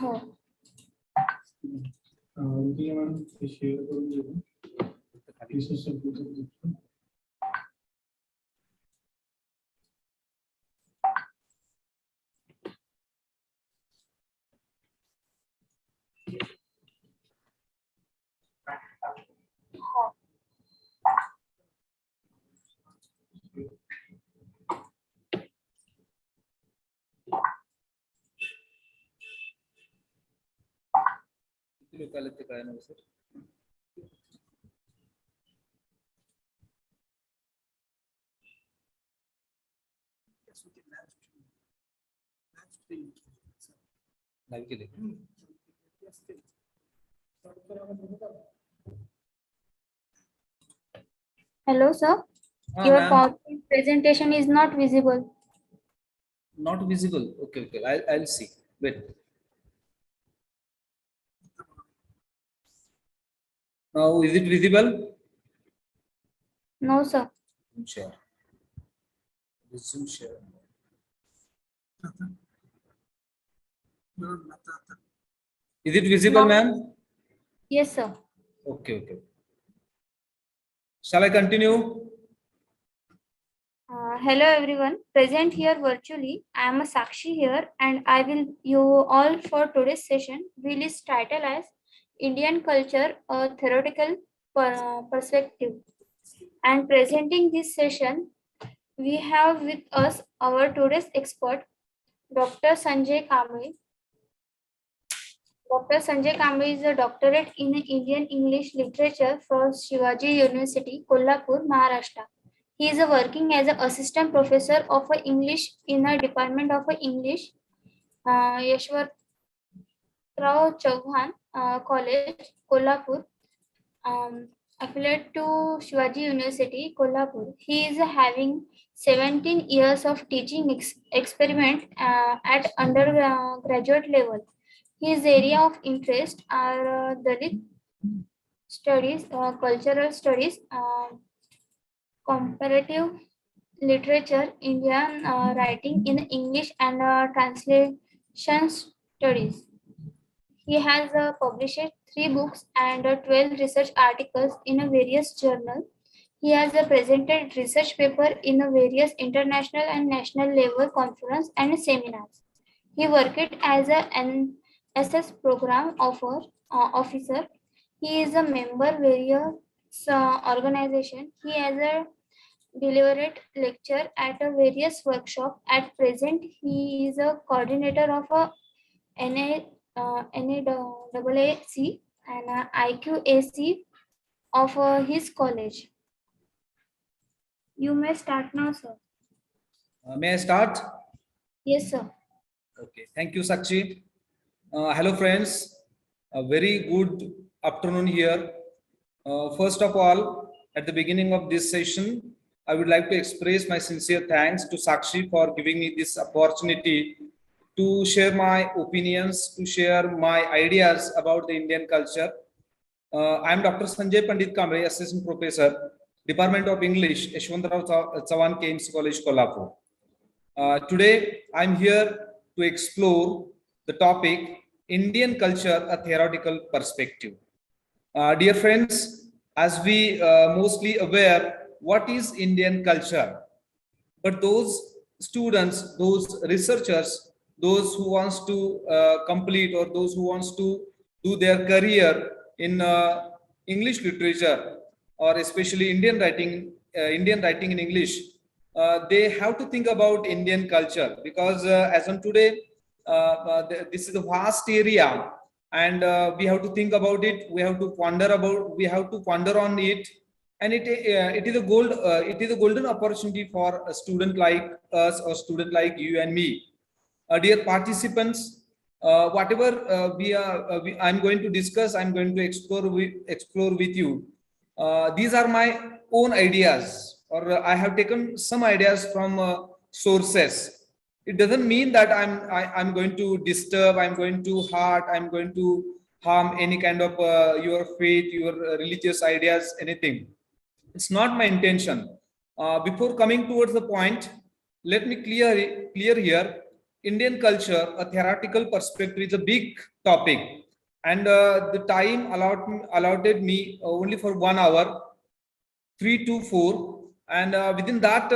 हो. Hello, sir. Your PowerPoint presentation is not visible. Not visible. Okay, okay. I'll see. Wait. Now, is it visible? No, sir. Share. Resume share. Is it visible, ma'am? Yes, sir. Okay, okay. Shall I continue? Hello, everyone. Present here virtually. I am a Sakshi here, and I will you all for today's session. Will is titled as Indian Culture, a Theoretical Perspective. And presenting this session, we have with us our today's expert, Dr. Sanjay Kamble. Dr. Sanjay Kamble is a doctorate in Indian English Literature from Shivaji University, Kolhapur, Maharashtra. He is working as an assistant professor of English in a department of English, Yashwartrao Chauhan College, Kolhapur, affiliate to Shivaji University, Kolhapur. He is having 17 years of teaching experiment at undergraduate level. His area of interest are Dalit studies, cultural studies, comparative literature, Indian writing in English, and translation studies. He has published 3 books and 12 research articles in various journals. He has presented research paper in various international and national level conference and seminars. He worked as an SS program officer. He is a member various organization. He has delivered lecture at a various workshop. At present, he is a coordinator of a NAAAC and IQAC of his college. You may start now, sir. May I start? Yes, sir. Okay. Thank you, Sakshi. Hello, friends. A very good afternoon here. First of all, at the beginning of this session, I would like to express my sincere thanks to Sakshi for giving me this opportunity to share my opinions, to share my ideas about the Indian culture. I am Dr. Sanjay Pandit Kamble, Assistant Professor, Department of English, Yashwantrao Chauhan KMC College, Kolhapur. Today, I am here to explore the topic Indian culture, a theoretical perspective. Dear friends, as we mostly aware, what is Indian culture? But those students, those researchers, those who wants to complete or those who wants to do their career in English literature or especially Indian writing in English, they have to think about Indian culture because as on today, this is a vast area and we have to think about it. We have to ponder on it, and it is a golden opportunity for a student like us or student like you and me. Dear participants, whatever I'm going to discuss, I'm going to explore with you. These are my own ideas, or I have taken some ideas from sources. It doesn't mean that I'm going to disturb, I'm going to hurt, I'm going to harm any kind of your faith, your religious ideas, anything. It's not my intention. Before coming towards the point, let me clear here. Indian culture, a theoretical perspective, is a big topic, and the time allotted me only for 1 hour, 3 to 4, and within that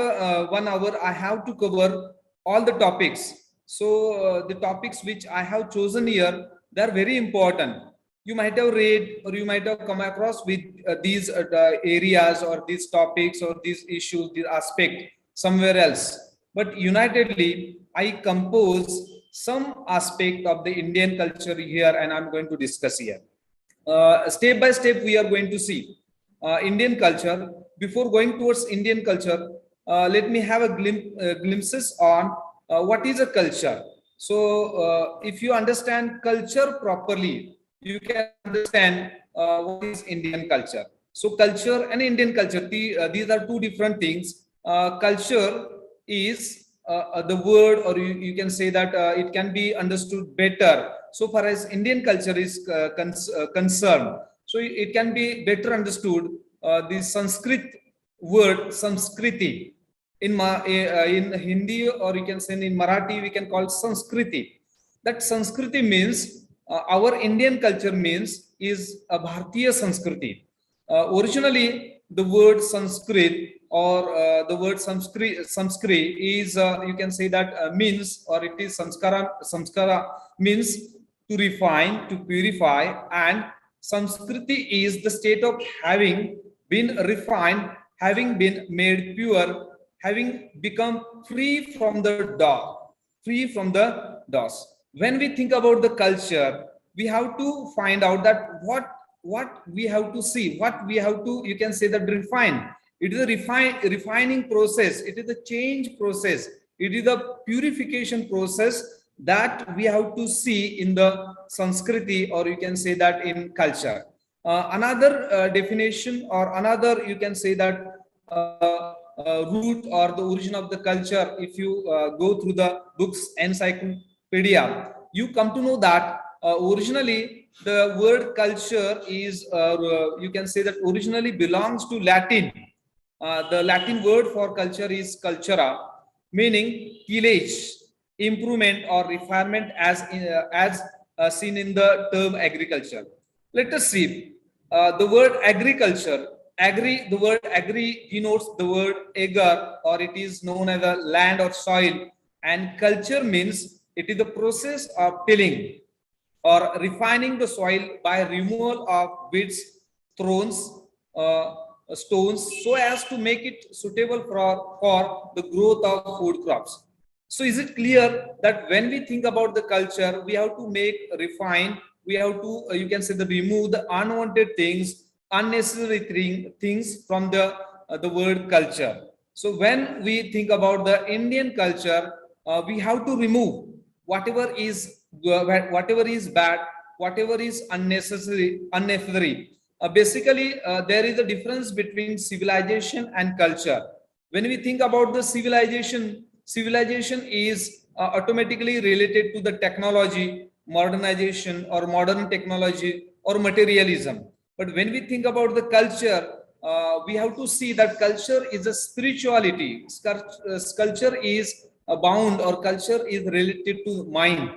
1 hour, I have to cover all the topics. So the topics which I have chosen here, they are very important. You might have read or you might have come across with these areas or these topics or these issues, this aspect somewhere else. But unitedly, I compose some aspect of the Indian culture here, and I'm going to discuss here. Step by step, we are going to see Indian culture. Before going towards Indian culture, let me have a glimpses on what is a culture. So, if you understand culture properly, you can understand what is Indian culture. So, culture and Indian culture, these are two different things. Culture is the word, or you can say that it can be understood better so far as Indian culture is concerned. So it can be better understood. The Sanskrit word Samskriti in Hindi, or you can say in Marathi, we can call Sanskriti. That Sanskriti means our Indian culture means is a Bharatiya Sanskriti. Originally, the word Sanskrit or the word Sanskrit is you can say that means, or it is samskara means to refine, to purify, and Samskriti is the state of having been refined, having been made pure, having become free from the free from the DOS. When we think about the culture, we have to find out that what we have to see, what we have to, you can say that refine. It is a refining process. It is a change process. It is a purification process that we have to see in the Sanskriti, or you can say that in culture. Another definition, or another, you can say that root or the origin of the culture, if you go through the books encyclopedia, you come to know that originally the word culture is you can say that originally belongs to Latin. The Latin word for culture is cultura, meaning tillage, improvement or refinement, as seen in the term agriculture. Let us see the word agriculture. The word agri denotes the word agar, or it is known as a land or soil, and culture means it is the process of tilling or refining the soil by removal of weeds, thorns, stones, so as to make it suitable for the growth of food crops. So is it clear that when we think about the culture, we have to make refine, we have to, you can say, the remove the unwanted things, unnecessary things from the word culture. So when we think about the Indian culture, we have to remove whatever is bad, whatever is unnecessary. Basically, there is a difference between civilization and culture. When we think about the civilization is automatically related to the technology, modernization, or modern technology, or materialism. But when we think about the culture, we have to see that culture is a spirituality. Culture is a bound, or culture is related to mind.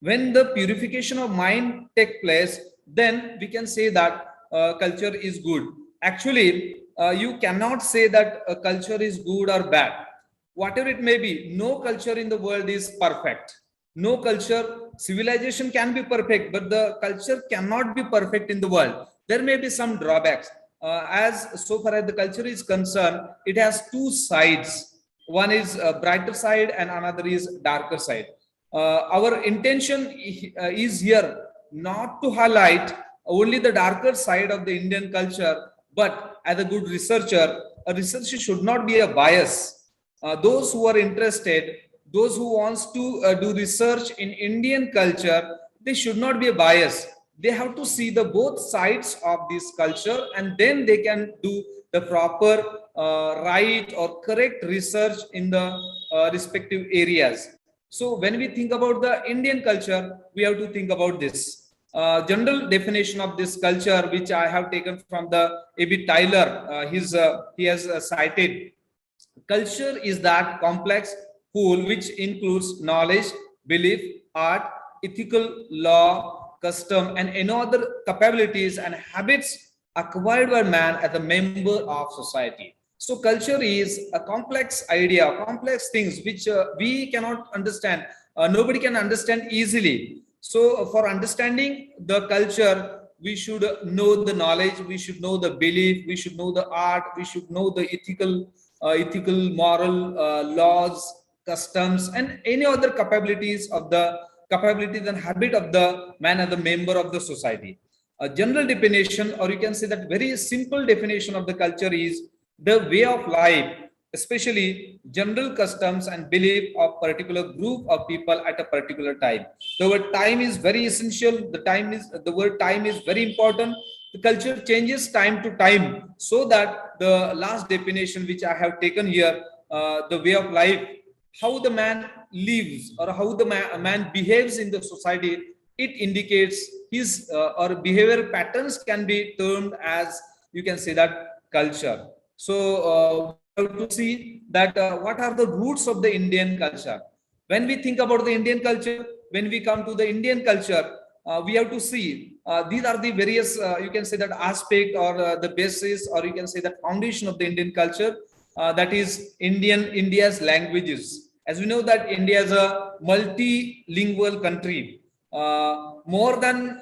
When the purification of mind take place, then we can say that culture is good. Actually, you cannot say that a culture is good or bad. Whatever it may be, no culture in the world is perfect. No culture, civilization can be perfect, but the culture cannot be perfect in the world. There may be some drawbacks. As so far as the culture is concerned, it has two sides. One is a brighter side and another is darker side. Our intention is here not to highlight only the darker side of the Indian culture, but as a good researcher, a researcher should not be a bias. Those who are interested, those who wants to do research in Indian culture, they should not be a bias. They have to see the both sides of this culture, and then they can do the proper right or correct research in the respective areas. So when we think about the Indian culture, we have to think about this. General definition of this culture, which I have taken from the A.B. Tyler, he has cited. Culture is that complex whole which includes knowledge, belief, art, ethical law, custom, and any other capabilities and habits acquired by man as a member of society. So culture is a complex idea, complex things which we cannot understand. Nobody can understand easily. So for understanding the culture, we should know the knowledge, we should know the belief, we should know the art, we should know the ethical, moral laws, customs, and any other capabilities and habit of the man as a member of the society. A general definition, or you can say that very simple definition of the culture is the way of life, especially general customs and belief of particular group of people at a particular time. The word time is very essential. The word time is very important. The culture changes time to time, so that the last definition which I have taken here, the way of life, how the man lives or how the man behaves in the society, it indicates his or behavior patterns can be termed as, you can say that, culture. So we have to see that what are the roots of the Indian culture. When we think about the Indian culture, when we come to the Indian culture, we have to see these are the various, you can say that, aspect or the basis, or you can say that foundation of the Indian culture. That is India's languages. As we know that India is a multilingual country. More than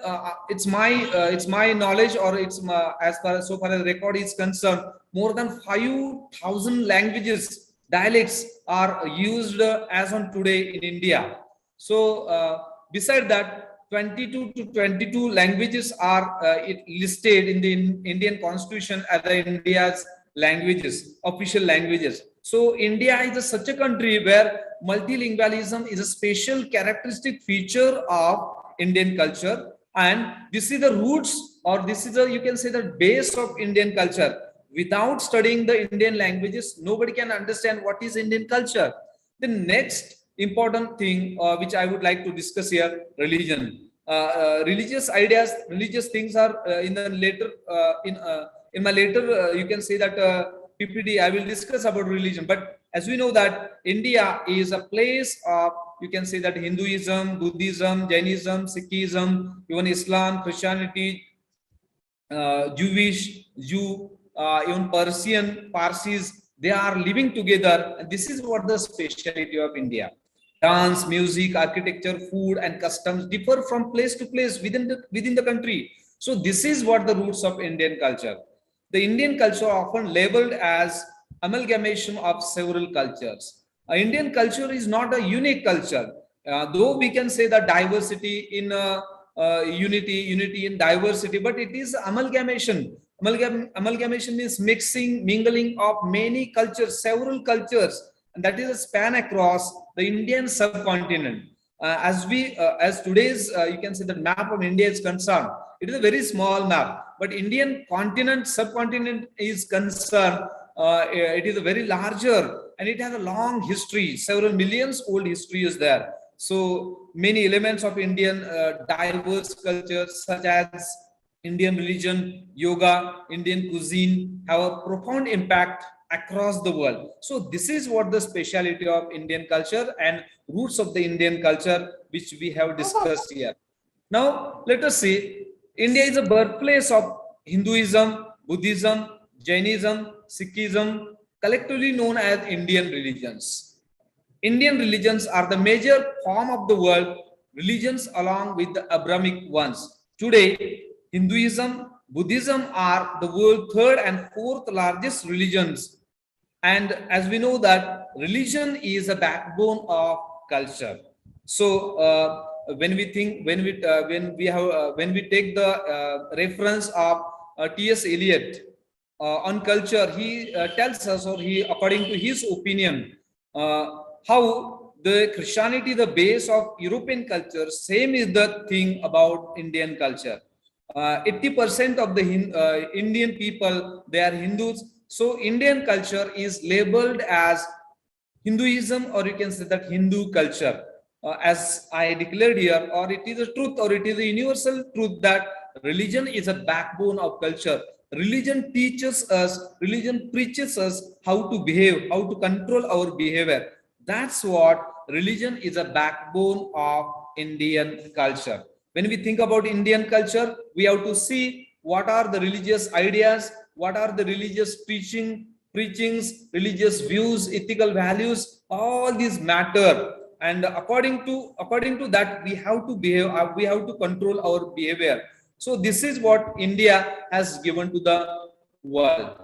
it's my knowledge, or as far as so far as the record is concerned, more than 5,000 languages, dialects are used as on today in India. So beside that, 22 to 22 languages are listed in the Indian Constitution as the India's languages, official languages. So India is such a country where multilingualism is a special characteristic feature of Indian culture, and this is the roots, or this is the, you can say, the base of Indian culture. Without studying the Indian languages, nobody can understand what is Indian culture. The next important thing which I would like to discuss here, religion. Religious ideas, religious things are in the later in my later you can say that PPD I will discuss about religion. But as we know that India is a place of, you can say that, Hinduism, Buddhism, Jainism, Sikhism, even Islam, Christianity, Jewish, Jew, even Persian, Parsis, they are living together. And this is what the speciality of India. Dance, music, architecture, food, and customs differ from place to place within the country. So this is what the roots of Indian culture. The Indian culture often labeled as amalgamation of several cultures. Indian culture is not a unique culture, though we can say that diversity in unity in diversity, but it is amalgamation. Amalgamation means mixing, mingling of many cultures, several cultures, and that is a span across the Indian subcontinent. As today's you can say the map of India is concerned, it is a very small map, but Indian continent, subcontinent is concerned, it is a very larger, and it has a long history, several millions old history is there. So many elements of Indian diverse cultures, such as Indian religion, yoga, Indian cuisine, have a profound impact across the world. So this is what the speciality of Indian culture and roots of the Indian culture, which we have discussed here. Now let us see, India is a birthplace of Hinduism, Buddhism, Jainism, Sikhism, collectively known as Indian religions. Indian religions are the major form of the world religions along with the Abrahamic ones. Today, Hinduism, Buddhism are the world's third and fourth largest religions. And as we know that religion is a backbone of culture. So when we think, when we take the reference of T.S. Eliot on culture, he tells us, or he, according to his opinion, how the Christianity, the base of European culture, same is the thing about Indian culture. 80% of the Indian people, they are Hindus. So Indian culture is labeled as Hinduism, or you can say that Hindu culture. As I declared here, or it is a truth, or it is a universal truth, that religion is a backbone of culture. Religion teaches us, religion preaches us how to behave, how to control our behavior. That's what religion is a backbone of Indian culture. When we think about Indian culture, we have to see what are the religious ideas, what are the religious preachings, religious views, ethical values. All these matter, and according to that, we have to behave. We have to control our behavior. So this is what India has given to the world.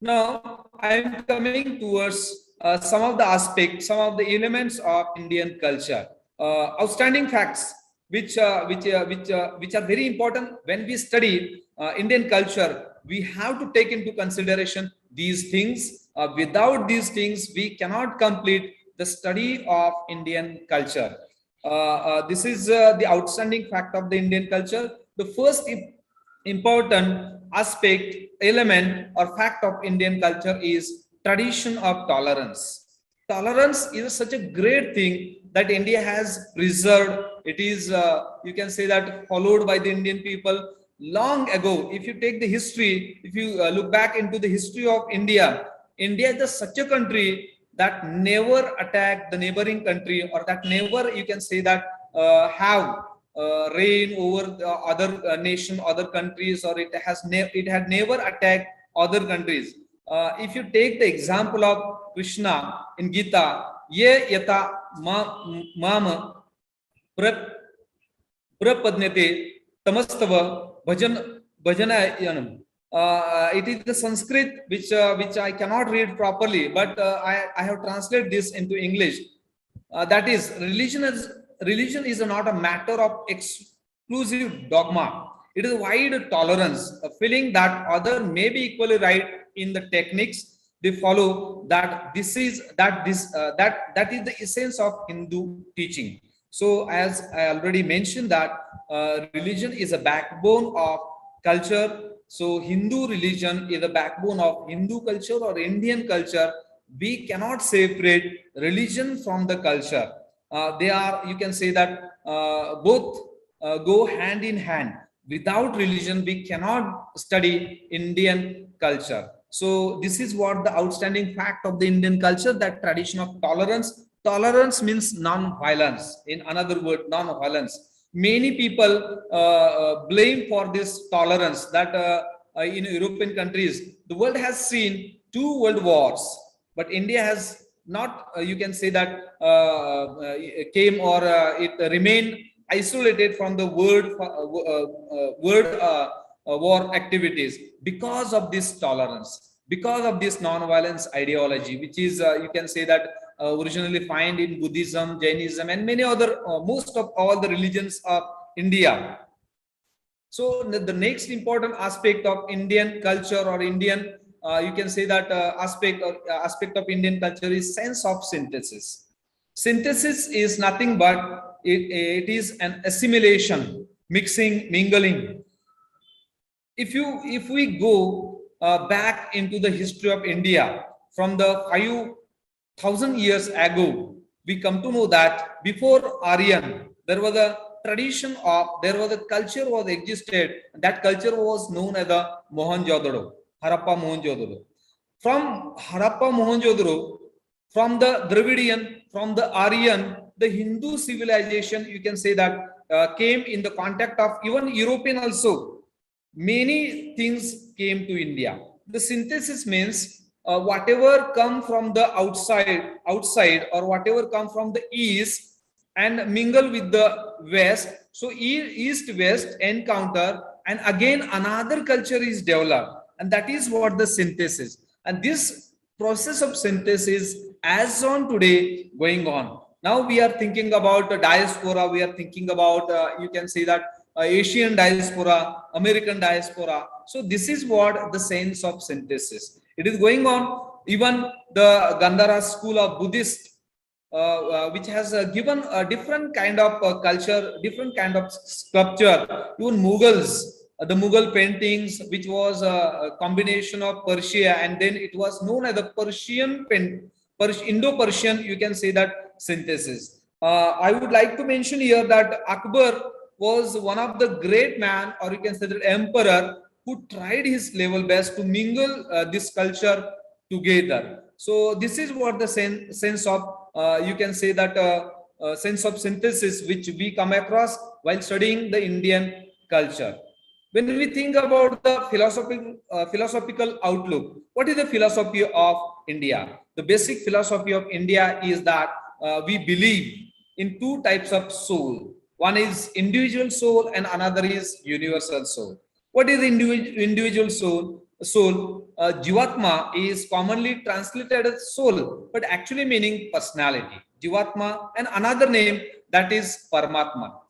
Now I am coming towards some of the aspects, some of the elements of Indian culture. Outstanding facts which are very important when we study Indian culture. We have to take into consideration these things. Without these things, we cannot complete the study of Indian culture. This is the outstanding fact of the Indian culture. The first important aspect, element, or fact of Indian culture is tradition of tolerance. Tolerance is such a great thing that India has preserved. It is, you can say that, followed by the Indian people long ago. If you take the history, if you look back into the history of India, India is such a country that never attacked the neighboring country, or that never, you can say that, have reign over the other nation, other countries, or it had never attacked other countries. If you take the example of Krishna in Gita, ye yata mama prapadnete tamastava bhajanayanam. It is the Sanskrit which I cannot read properly, but I have translated this into English. That is, religion is not a matter of exclusive dogma. It is wide tolerance, a feeling that other may be equally right in the techniques they follow. That this is that this that is the essence of Hindu teaching. So, as I already mentioned, that religion is a backbone of culture. So Hindu religion is the backbone of Hindu culture or Indian culture. We cannot separate religion from the culture. They are, you can say that, both go hand in hand. Without religion, we cannot study Indian culture. So this is what the outstanding fact of the Indian culture, that tradition of tolerance. Tolerance means non-violence. In another word, non-violence. Many people blame for this tolerance, that in European countries, the world has seen 2 world wars, but India has not, you can say that, came, or it remained isolated from the world war activities because of this tolerance, because of this non-violence ideology, which is, you can say that, originally found in Buddhism, Jainism, and many other, most of all the religions of India. So the next important aspect of Indian culture, or Indian, you can say that, aspect of Indian culture is sense of synthesis. Synthesis is nothing but it is an assimilation, mixing, mingling. If we go back into the history of India from the 5,000 years ago, we come to know that before Aryan, there was a tradition of, there was a culture was existed. That culture was known as the Mohenjo-daro, Harappa Mohenjo-daro. From Harappa Mohenjo-daro, from the Dravidian, from the Aryan, the Hindu civilization, you can say that, came in the contact of even European also. Many things came to India. The synthesis means whatever come from the outside, or whatever come from the east and mingle with the west. So east west encounter, and again another culture is developed, and that is what the synthesis. And this process of synthesis, as on today, going on. Now we are thinking about diaspora. We are thinking about, you can say that, Asian diaspora, American diaspora. So this is what the sense of synthesis. It is going on. Even the Gandhara school of Buddhist, which has given a different kind of culture, different kind of sculpture. Even Mughals, the Mughal paintings, which was a combination of Persia, and then it was known as the Indo-Persian, you can say that, synthesis. I would like to mention here that Akbar was one of the great man, or you can say that emperor, who tried his level best to mingle this culture together. So this is what the sense of you can say that sense of synthesis which we come across while studying the Indian culture. When we think about the philosophical outlook, what is the philosophy of India? The basic philosophy of India is that we believe in two types of soul. One is individual soul and another is universal soul. What is the individual soul? Jivatma is commonly translated as soul, but actually meaning personality. Jivatma, and another name that is Paramatma.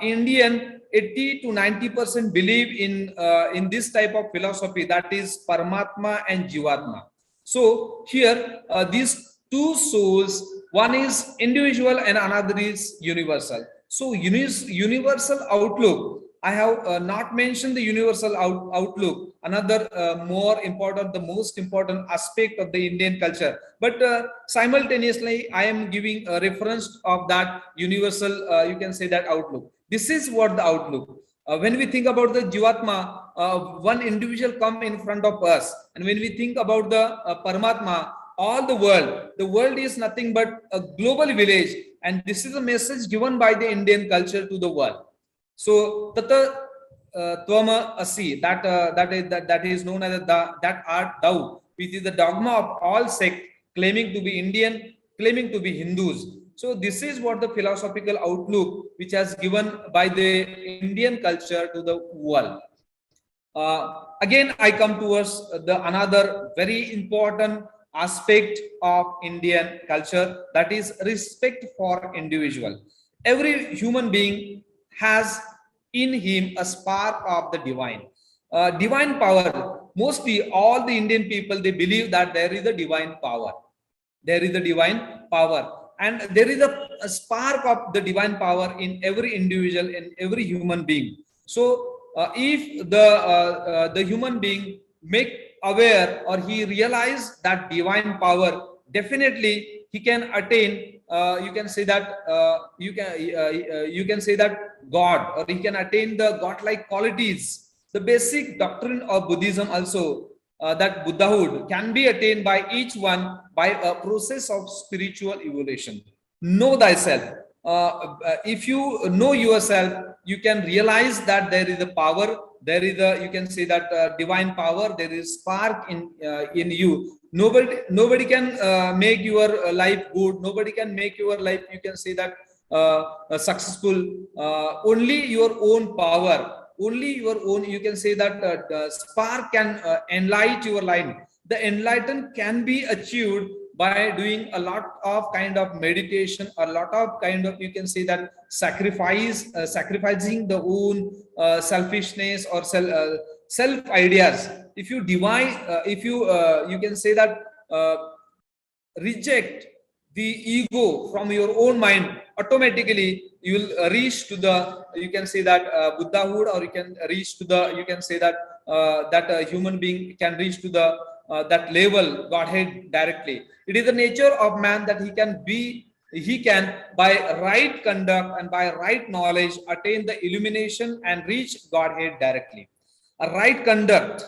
Indian 80 to 90% believe in this type of philosophy, that is Paramatma and Jivatma. So here these two souls, one is individual and another is universal. So universal outlook, I have not mentioned the universal outlook, another more important, the most important aspect of the Indian culture. But simultaneously, I am giving a reference of that universal, you can say that outlook. This is what the outlook. When we think about the Jivatma, one individual come in front of us. And when we think about the Paramatma, all the world is nothing but a global village. And this is a message given by the Indian culture to the world. So tata twama asi, that is known as that art thou, which is the dogma of all sect claiming to be Indian, claiming to be Hindus. So this is what the philosophical outlook which has given by the Indian culture to the world. Again, I come towards the another very important aspect of Indian culture, that is respect for individual. Every human being has in him a spark of the divine. Divine power. Mostly all the Indian people, they believe that there is a divine power. There is a divine power, and there is a spark of the divine power in every individual, in every human being. So if the human being make aware or he realize that divine power, definitely he can attain, you can say that you can say that God, or he can attain the godlike qualities. The basic doctrine of Buddhism also, that Buddhahood can be attained by each one by a process of spiritual evolution. Know thyself. If you know yourself, you can realize that there is a power, there is a, you can say that divine power, there is spark in you. Nobody can make your life good, nobody can make your life, you can say that successful. Only your own power, only your own, you can say that spark can enlighten your life. The enlighten can be achieved by doing a lot of kind of meditation, a lot of kind of, you can say that sacrificing the own selfishness or self ideas. If you divide, if you you can say that reject the ego from your own mind, automatically you will reach to the, you can say that Buddhahood, or you can reach to the, you can say that that a human being can reach to the that level Godhead directly. It is the nature of man that he can by right conduct and by right knowledge attain the illumination and reach Godhead directly. A right conduct,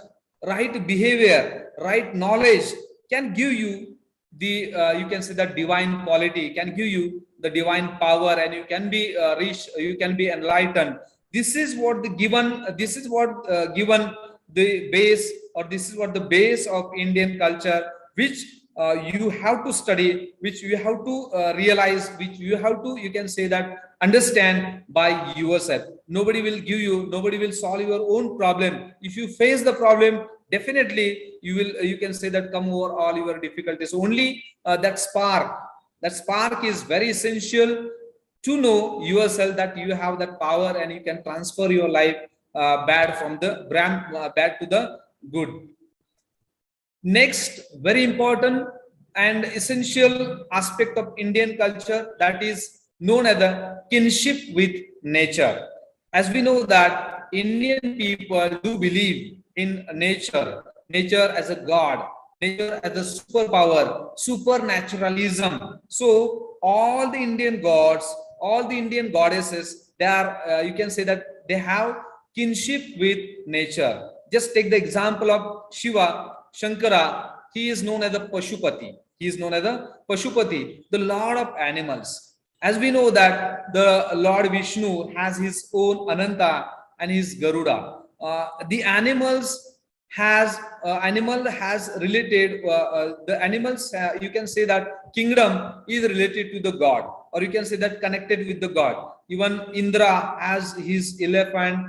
right behavior, right knowledge can give you the you can say that divine quality, can give you the divine power, and you can be reached, you can be enlightened. This is what the given, this is what given the base, or this is what the base of Indian culture, which you have to study, which you have to realize, which you have to, you can say that understand by yourself. Nobody will give you, nobody will solve your own problem. If you face the problem, definitely you will, you can say that come over all your difficulties. Only that spark is very essential to know yourself, that you have that power and you can transfer your life bad from the bad to the good. Next, very important and essential aspect of Indian culture, that is known as the kinship with nature. As we know that Indian people do believe in nature, nature as a god, nature as a superpower, supernaturalism. So all the Indian gods, all the Indian goddesses, they are, you can say that they have kinship with nature. Just take the example of Shiva, Shankara. he is known as the Pashupati. He is known as the Pashupati, the Lord of animals. As we know that the Lord Vishnu has his own Ananta and his Garuda. The animal has related the animals. You can say that kingdom is related to the god, or you can say that connected with the god. Even Indra has his elephant.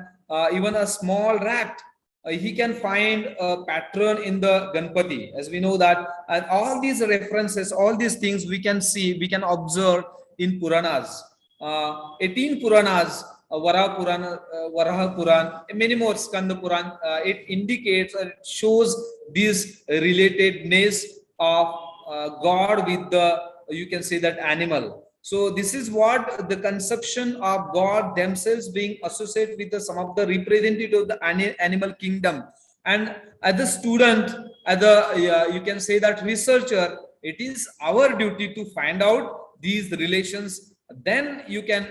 Even a small rat, he can find a pattern in the Ganpati, as we know that. And all these references, all these things we can see, we can observe in Puranas. 18 Puranas, Varaha Puran, many more Skanda Puran, it indicates or it shows this relatedness of God with the, you can say that, animal. So this is what the conception of God themselves being associated with some of the representative of the animal kingdom. And as a student, as a you can say that researcher, it is our duty to find out these relations. Then you can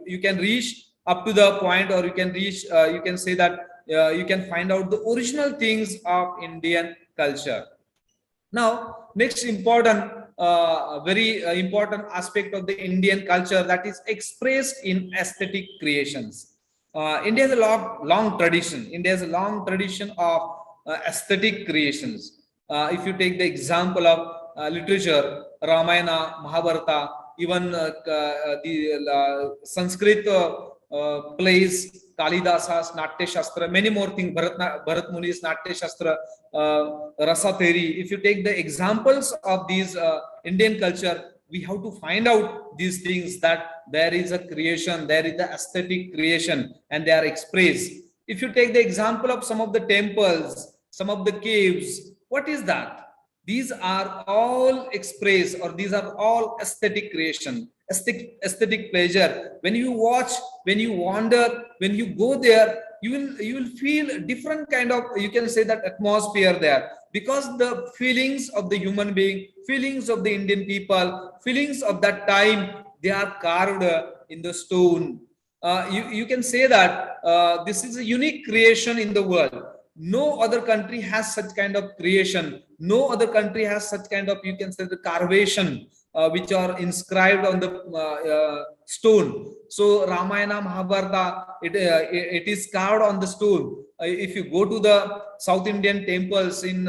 you can reach up to the point, or you can reach you can say that you can find out the original things of Indian culture. Now, next important, very important aspect of the Indian culture, that is expressed in aesthetic creations. India has a long tradition. India has a long tradition of aesthetic creations. If you take the example of literature, Ramayana, Mahabharata, even the Sanskrit plays, Kalidasa's Natya Shastra, many more things, Bharat Muni's Natya Shastra, Rasa theory. If you take the examples of these Indian culture, we have to find out these things, that there is a creation, there is the aesthetic creation, and they are expressed. If you take the example of some of the temples, some of the caves, what is that? These are all expressed, or these are all aesthetic creation, aesthetic pleasure. When you watch, when you wander, when you go there, you will feel different kind of, you can say that, atmosphere there, because the feelings of the human being, feelings of the Indian people, feelings of that time, they are carved in the stone. You can say that this is a unique creation in the world. No other country has such kind of creation. No other country has such kind of, you can say, the carvation which are inscribed on the stone. So Ramayana, Mahabharata, it is carved on the stone. If you go to the South Indian temples, in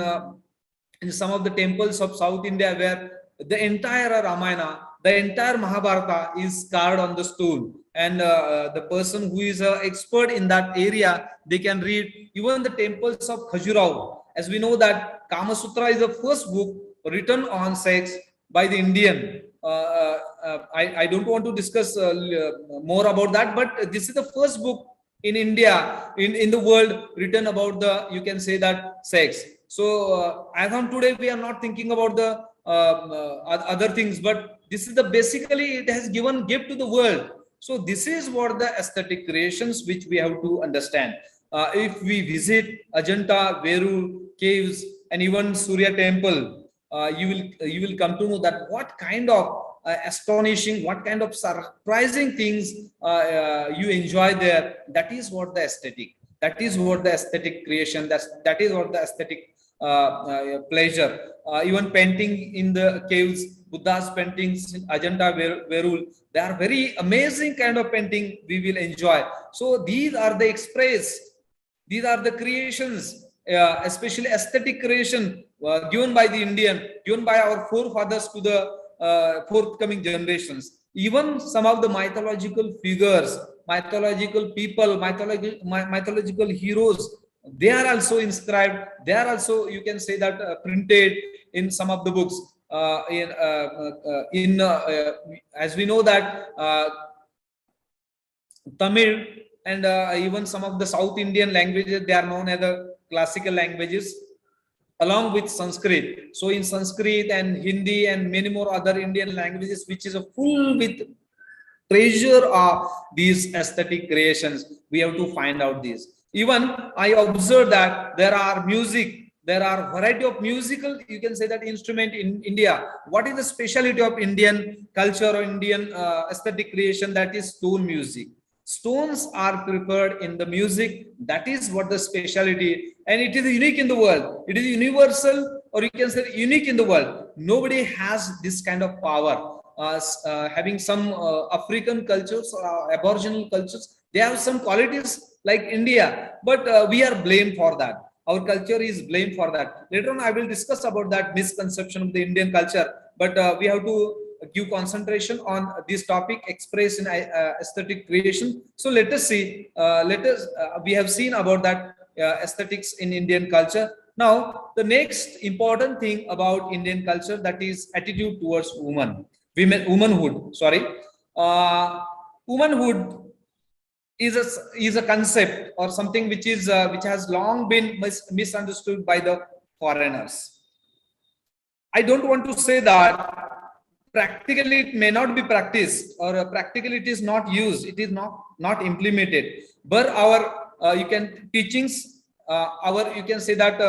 some of the temples of South India, where the entire Ramayana, the entire Mahabharata is carved on the stone, and the person who is an expert in that area, they can read. Even the temples of Khajuraho, as we know that Kama Sutra is the first book written on sex by the Indian. I don't want to discuss more about that, but this is the first book in India, in the world, written about the, you can say that, sex. So as on today, we are not thinking about the other things, but this is the basically, it has given gift to the world. So this is what the aesthetic creations which we have to understand. If we visit Ajanta, Veru caves, and even Surya temple, you will come to know that what kind of astonishing, what kind of surprising things you enjoy there. That is what the aesthetic. That is what the aesthetic creation. That is what the aesthetic pleasure. Even painting in the caves, Buddha's paintings in Ajanta, Verul, they are very amazing kind of painting we will enjoy. So these are the express. These are the creations, especially aesthetic creation given by the Indian, given by our forefathers to the forthcoming generations. Even some of the mythological figures, mythological people, mythological heroes, they are also inscribed. They are also, you can say that, printed in some of the books. As we know that Tamil and even some of the South Indian languages, they are known as the classical languages, along with Sanskrit. So in Sanskrit and Hindi and many more other Indian languages, which is a full with treasure of these aesthetic creations, we have to find out these. Even I observed that there are music, there are variety of musical, you can say that, instrument in India. What is the speciality of Indian culture or Indian aesthetic creation? That is stone music. Stones are prepared in the music. That is what the speciality, and it is unique in the world. It is universal or you can say unique in the world. Nobody has this kind of power. Having some African cultures or Aboriginal cultures, they have some qualities like India, but we are blamed for that. Our culture is blamed for that. Later on, I will discuss about that misconception of the Indian culture, but we have to give concentration on this topic expressed in aesthetic creation. So let us see. We have seen about that aesthetics in Indian culture. Now, the next important thing about Indian culture, that is attitude towards womanhood. Sorry, womanhood is a concept or something which has long been misunderstood by the foreigners. I don't want to say that practically it may not be practiced, or practically it is not used, it is not implemented. But our you can teachings, our you can say that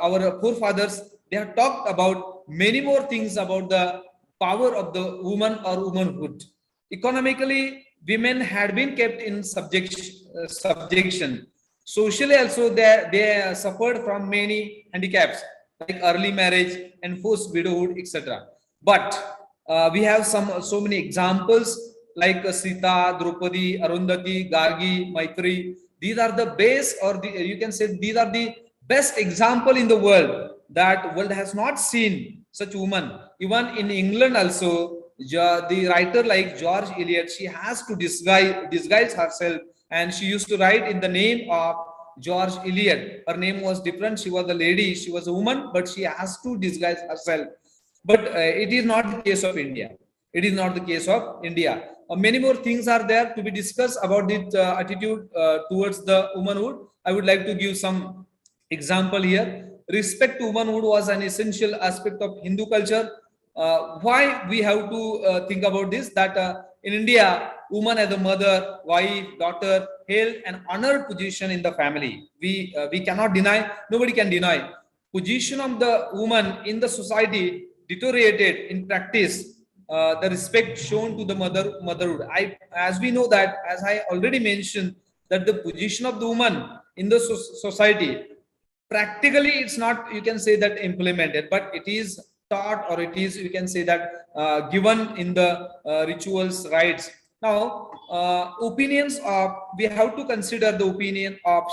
our forefathers, they have talked about many more things about the power of the woman or womanhood. Economically, women had been kept in subjection. Socially also, they suffered from many handicaps like early marriage and forced widowhood, etc. But we have so many examples like Sita, Draupadi, Arundhati, Gargi, Maitri. These are the base, or you can say these are the best example in the world, that world has not seen such woman. Even in England also, the writer like George Eliot, she has to disguise herself, and she used to write in the name of George Eliot. Her name was different. She was a lady, she was a woman, but she has to disguise herself. But it is not the case of India. It is not the case of India. Many more things are there to be discussed about the attitude towards the womanhood. I would like to give some example here. Respect to womanhood was an essential aspect of Hindu culture. Why we have to think about this? That in India, woman as a mother, wife, daughter held an honored position in the family. We cannot deny. Nobody can deny. Position of the woman in the society deteriorated in practice. The respect shown to the motherhood. As we know that, as I already mentioned, that the position of the woman in the society, practically it's not, you can say that implemented, but it is taught, or it is, you can say that given in the rituals, rites. Now, opinions of, we have to consider the opinion of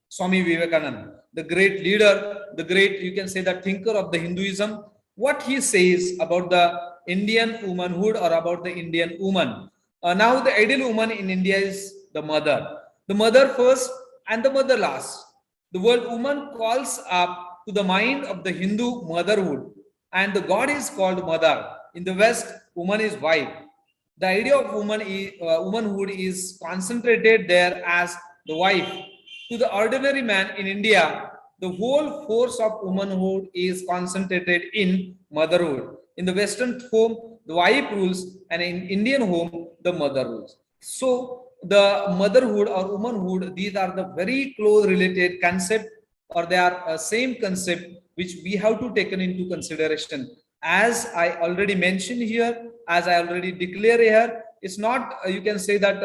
Swami Vivekananda, the great leader, the great, you can say that thinker of the Hinduism. What he says about the Indian womanhood, or about the Indian woman. Now, the ideal woman in India is the mother. The mother first and the mother last. The word woman calls up to the mind of the Hindu motherhood, and the god is called mother. In the West, woman is wife. The idea of womanhood is concentrated there as the wife. To the ordinary man in India, the whole force of womanhood is concentrated in motherhood. In the Western home, the wife rules, and in Indian home, the mother rules. So the motherhood or womanhood, these are the very close related concept, or they are same concept which we have to take into consideration. As I already mentioned here, as I already declare here, it's not, you can say that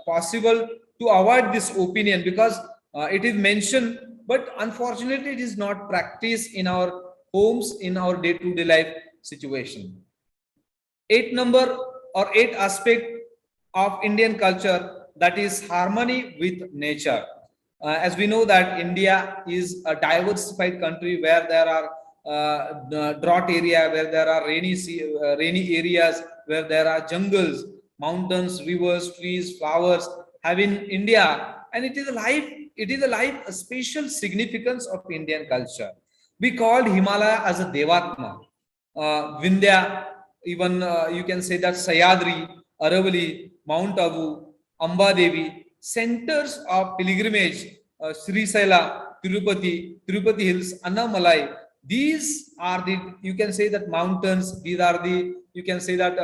possible to avoid this opinion, because it is mentioned, but unfortunately it is not practiced in our homes, in our day-to-day life situation. Eighth aspect of Indian culture, that is harmony with nature. As we know that India is a diversified country, where there are drought area, where there are rainy areas, where there are jungles, mountains, rivers, trees, flowers, have in India, and it is a special significance of Indian culture. We called Himalaya as a Devatma, Vindhya, even you can say that Sayadri, Aravali, Mount Abu, Amba Devi, centers of pilgrimage, Sri Saila, Tirupati Hills, Annamalai. These are the, you can say that mountains, these are the, you can say that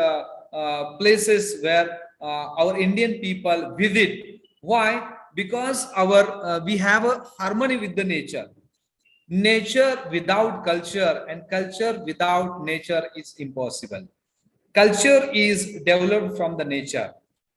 places where our Indian people visit. Why? Because we have a harmony with the nature. Nature without culture, and culture without nature is impossible. Culture is developed from the nature,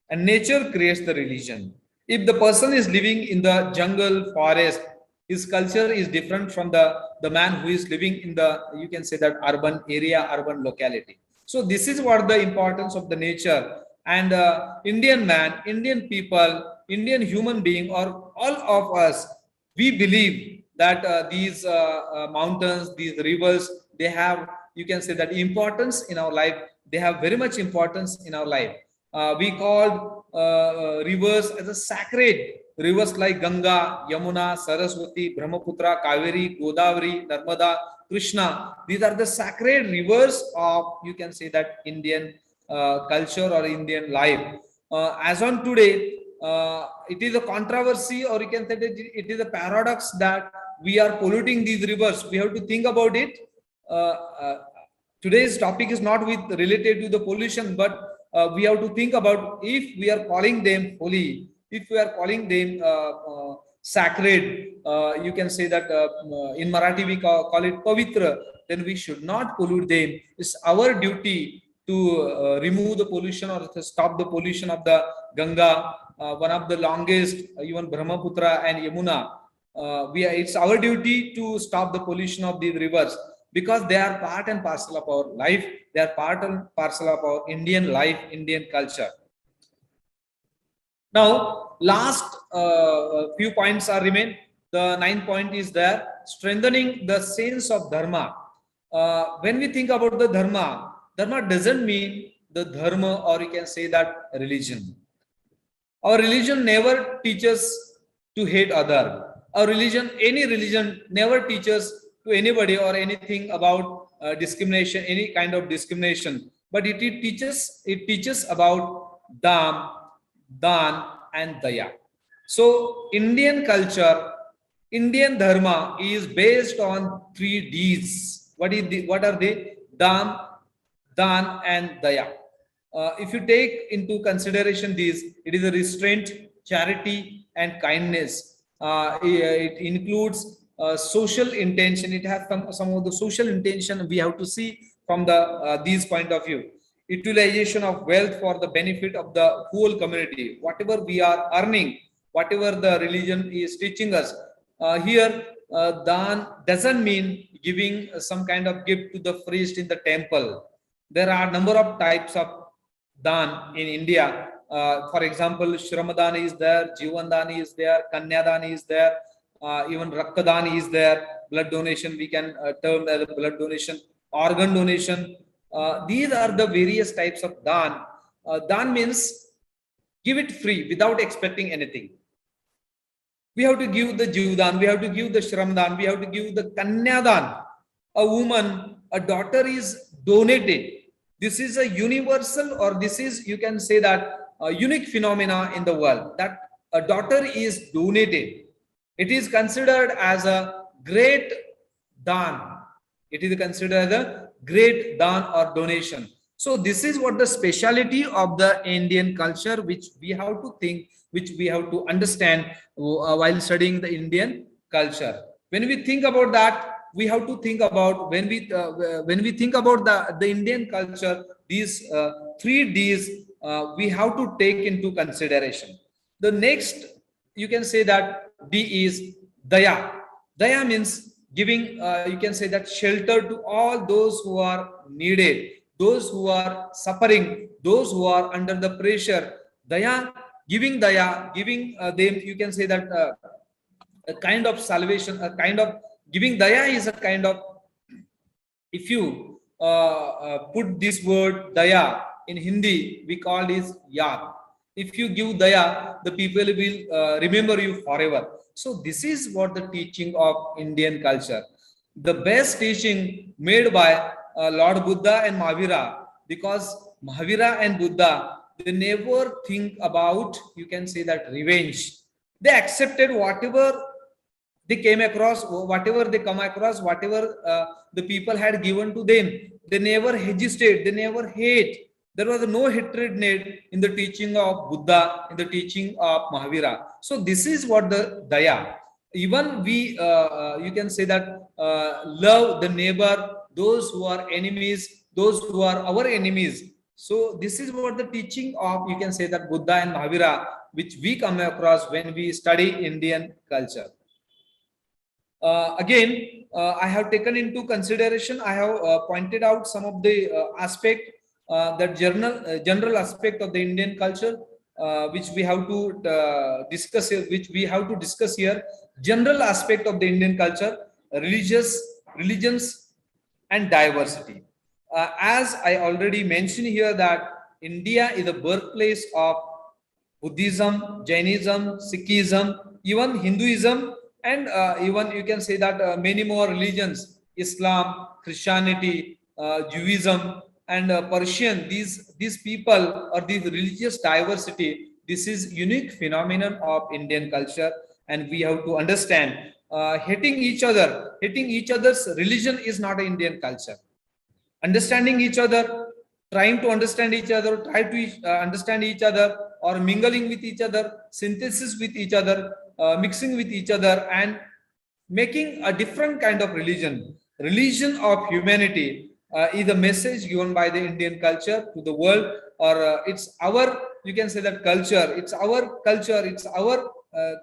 and nature creates the religion. If the person is living in the jungle, forest, His culture is different from the man who is living in the, you can say that, urban area, urban locality. So this is what the importance of the nature. And Indian man, Indian people, Indian human being, or all of us, we believe that these mountains, these rivers, they have, you can say that, importance in our life. They have very much importance in our life. We called rivers as a sacred. Rivers like Ganga, Yamuna, Saraswati, Brahmaputra, Kaveri, Godavari, Narmada, Krishna. These are the sacred rivers of, you can say that, Indian culture or Indian life. As on today, it is a controversy, or you can say that it is a paradox, that we are polluting these rivers. We have to think about it. Today's topic is not with related to the pollution, but we have to think about, if we are calling them holy, if we are calling them sacred, you can say that in Marathi we call it pavitra, then we should not pollute them. It's our duty to remove the pollution or to stop the pollution of the Ganga, one of the longest, even Brahmaputra and Yamuna. It's our duty to stop the pollution of these rivers, because they are part and parcel of our life. They are part and parcel of our Indian life, Indian culture. Now, last few points are remain. The 9th point is there, strengthening the sense of Dharma. When we think about the Dharma, Dharma doesn't mean the Dharma, or you can say that, religion. Our religion never teaches to hate other. Our religion, any religion, never teaches to anybody or anything about discrimination, any kind of discrimination. But it teaches about Dham, Dan, and Daya. So Indian culture, Indian Dharma is based on 3 Ds. What are they? Dham, Dan, and Daya. If you take into consideration these, it is a restraint, charity, and kindness. It includes social intention. It has some of the social intention we have to see from the these point of view. Utilization of wealth for the benefit of the whole community. Whatever we are earning, whatever the religion is teaching us, here Dan doesn't mean giving some kind of gift to the priest in the temple. There are a number of types of Dan in India. For example, Shramadhan is there, Jivandan is there, Kanyadan is there, even Raktadan is there, blood donation, we can term as blood donation, organ donation. These are the various types of Dan. Dan means give it free without expecting anything. We have to give the Jivdan, we have to give the Shramdan, we have to give the Kanyadan. A woman, a daughter is donated. This is a universal, or this is, you can say that, a unique phenomena in the world, that a daughter is donated. It is considered as a great dan. It is considered as a great dan or donation. So this is what the speciality of the Indian culture, which we have to think, which we have to understand while studying the Indian culture. When we think about that, we have to think about, when we think about the Indian culture, these 3 Ds we have to take into consideration. The next, you can say that, D is Daya. Daya means giving, you can say that, shelter to all those who are needed, those who are suffering, those who are under the pressure. Daya, giving them, you can say that, a kind of salvation, a kind of giving. Daya is a kind of, if you put this word Daya in Hindi, we call this Yad. If you give Daya, the people will remember you forever. So this is what the teaching of Indian culture. The best teaching made by Lord Buddha and Mahavira, because Mahavira and Buddha, they never think about, you can say that, revenge. They accepted whatever they came across, whatever they come across, whatever the people had given to them. They never hesitate, they never hate. There was no hatred need in the teaching of Buddha, in the teaching of Mahavira. So this is what the Daya. Even we, you can say that, love the neighbor, those who are enemies, those who are our enemies. So this is what the teaching of, you can say that, Buddha and Mahavira, which we come across when we study Indian culture. Again, I have taken into consideration, I have pointed out some of the aspect, that general aspect of the Indian culture, which we have to discuss here, which we have to discuss here. General aspect of the Indian culture, religions and diversity. As I already mentioned here, that India is the birthplace of Buddhism, Jainism, Sikhism, even Hinduism, and even you can say that many more religions, Islam, Christianity, Judaism, and Persian. These people or these religious diversity. This is unique phenomenon of Indian culture, and we have to understand. Hating each other's religion is not an Indian culture. Understanding each other, trying to understand each other, try to understand each other, or mingling with each other, synthesis with each other, mixing with each other, and making a different kind of religion of humanity, is a message given by the Indian culture to the world, or it's our, you can say that culture, it's our culture, it's our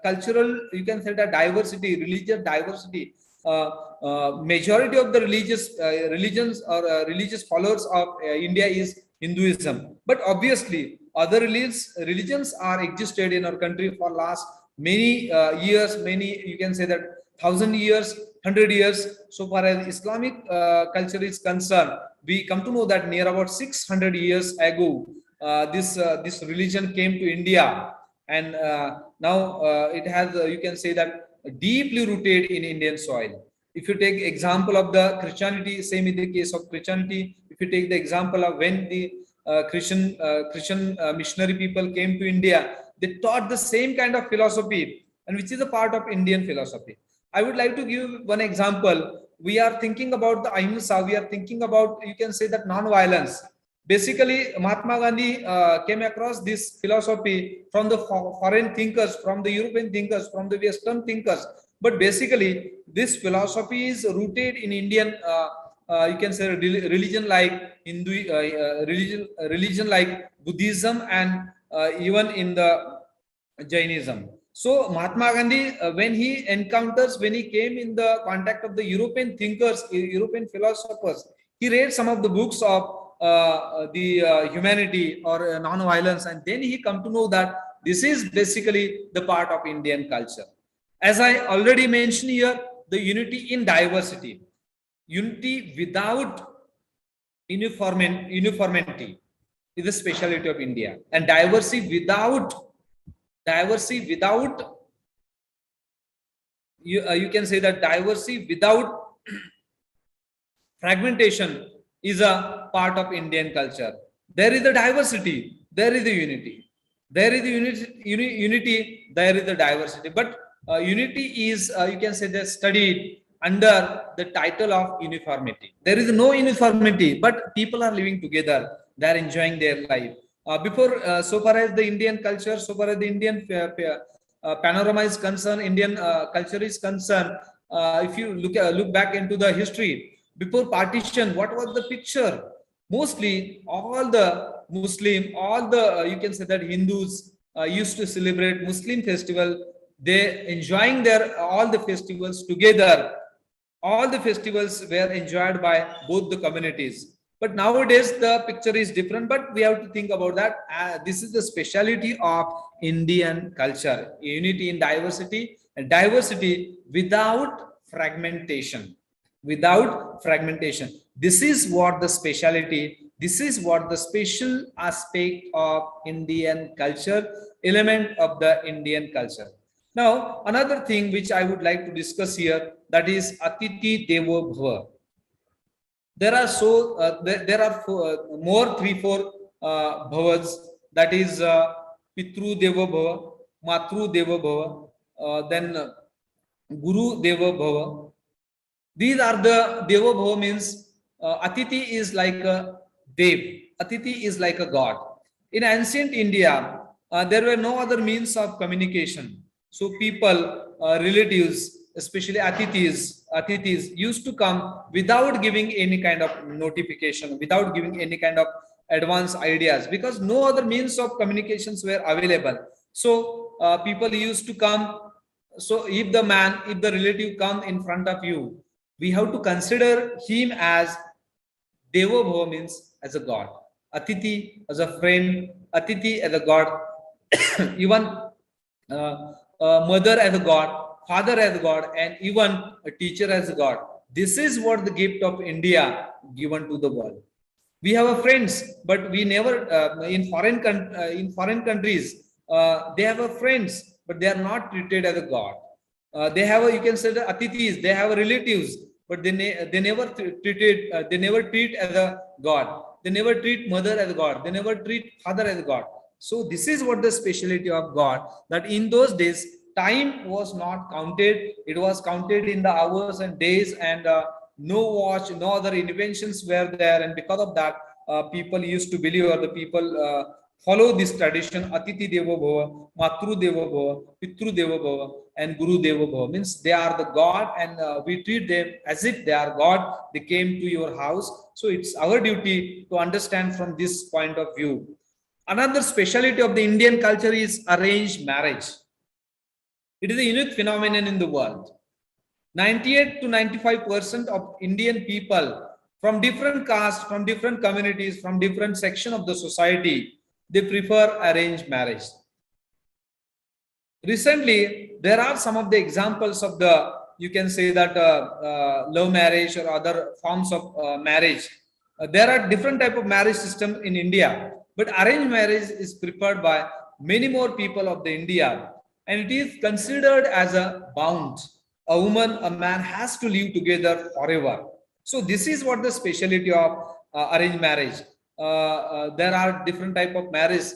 cultural, you can say that diversity, religious diversity. Majority of the religions or religious followers of India is Hinduism, but obviously other religions are existed in our country for last many years, many, you can say that 1,000 years, 100 years. So far as Islamic culture is concerned, we come to know that near about 600 years ago, this religion came to India, and now it has, you can say that, deeply rooted in Indian soil. If you take example of the Christianity, same in the case of Christianity. If you take the example of when the Christian missionary people came to India, they taught the same kind of philosophy, and which is a part of Indian philosophy. I would like to give one example. We are thinking about the ahimsa, we are thinking about, you can say that, non-violence. Basically, Mahatma Gandhi came across this philosophy from the foreign thinkers, from the European thinkers, from the Western thinkers. But basically, this philosophy is rooted in Indian, you can say, religion like Hindu, religion like Buddhism, and even in the Jainism. So Mahatma Gandhi, when he came in the contact of the European thinkers, European philosophers, he read some of the books of the humanity or non-violence, and then he come to know that this is basically the part of Indian culture. As I already mentioned here, the unity in diversity, unity without uniformity is the speciality of India, and diversity without you can say that diversity without fragmentation is a part of Indian culture. There is the diversity, there is the unity. There is the unity, there is the diversity. But unity is, you can say, that studied under the title of uniformity. There is no uniformity, but people are living together. They are enjoying their life. So far as the Indian culture, so far as the Indian panorama is concerned, Indian culture is concerned, if you look back into the history, before partition, what was the picture? Mostly all the Muslim, all the, you can say that, Hindus used to celebrate Muslim festival. They enjoying their all the festivals together. All the festivals were enjoyed by both the communities. But nowadays the picture is different. But we have to think about that. This is the speciality of Indian culture: unity in diversity, and diversity without fragmentation. Without fragmentation. This is what the speciality. This is what the special aspect of Indian culture, element of the Indian culture. Now, another thing which I would like to discuss here, that is Atiti Devo Bhava. There are more 3-4 bhavas, that is Pitru Deva Bhava, Matru Deva Bhava, then Guru Deva Bhava. These are the Deva Bhava, means Atiti is like a Dev. Atiti is like a god. In ancient India, there were no other means of communication. So people, relatives, especially Atitis used to come without giving any kind of notification, without giving any kind of advanced ideas, because no other means of communications were available. So people used to come So if the relative come in front of you, we have to consider him as Devo Bhava, means as a god, Atiti as a friend, Atiti as a god, even mother as a god, father as a god, and even a teacher as a god. This is what the gift of India given to the world. We have a friends, but we never in foreign countries they have a friends, but they are not treated as a god. They have a, you can say, the atitis, they have relatives, but they never treated they never treat as a god. They never treat mother as a god, they never treat father as a god. So this is what the speciality of god, that in those days time was not counted, it was counted in the hours and days, and no watch, no other inventions were there, and because of that people used to believe, or the people follow this tradition, Atiti Devo Bhava, Matru Devo Bhava, Pitru Devo Bhava, and Guru Devo Bhava, means they are the god, and we treat them as if they are god. They came to your house, so it's our duty to understand from this point of view. Another speciality of the Indian culture is arranged marriage. It is a unique phenomenon in the world. 98 to 95% of Indian people from different castes, from different communities, from different section of the society, they prefer arranged marriage. Recently, there are some of the examples of the, you can say that love marriage or other forms of marriage. There are different type of marriage system in India, but arranged marriage is preferred by many more people of the India, and it is considered as a bond. A woman, a man has to live together forever. So this is what the specialty of arranged marriage. There are different type of marriage